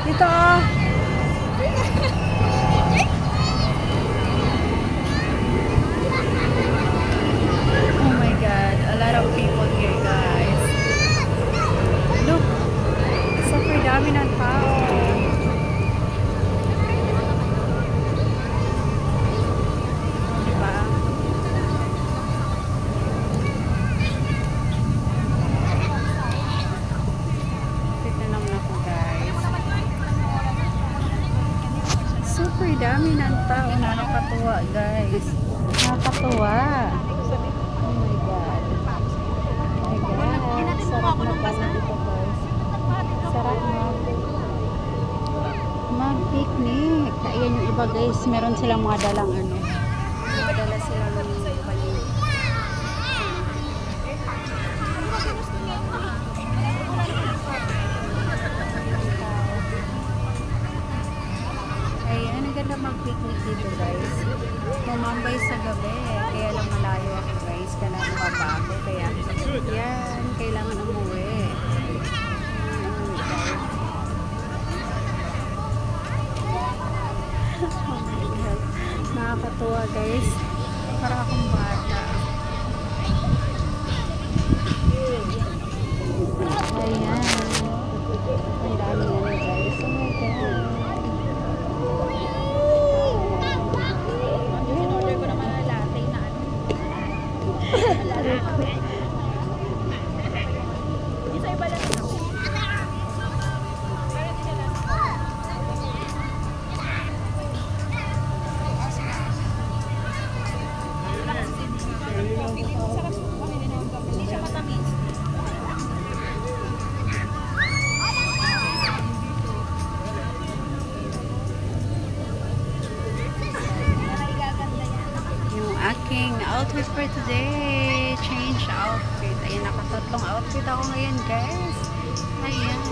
Dito oh. Oh my God, a lot of people here, guys. Look, super dami ng tao. Diba? Tignan naman ako, guys. Super dami ng tao. Nakakatuwa, guys. Nakakatuwa. Oh my God. Oh my God. Sarap na pala dito, guys. Sarap mag-picnic. Ayan yung iba, guys. Meron silang mga dalang ano. Dala silang balik. Ayan, ang ganda mag-picnic dito, guys. Mamambay sa gabi. Kaya lang malayo ako, guys. Kailangan mababa ako. Kaya, yan. Kailangan umuwi. Oh my God. Nakakatuwa, guys. Para akong bata. Ayan. Ang dami na, guys. Oh my God. Aking outfit for today. Change outfit. Ayan, nakatatlong outfit ako ngayon, guys. Ayan.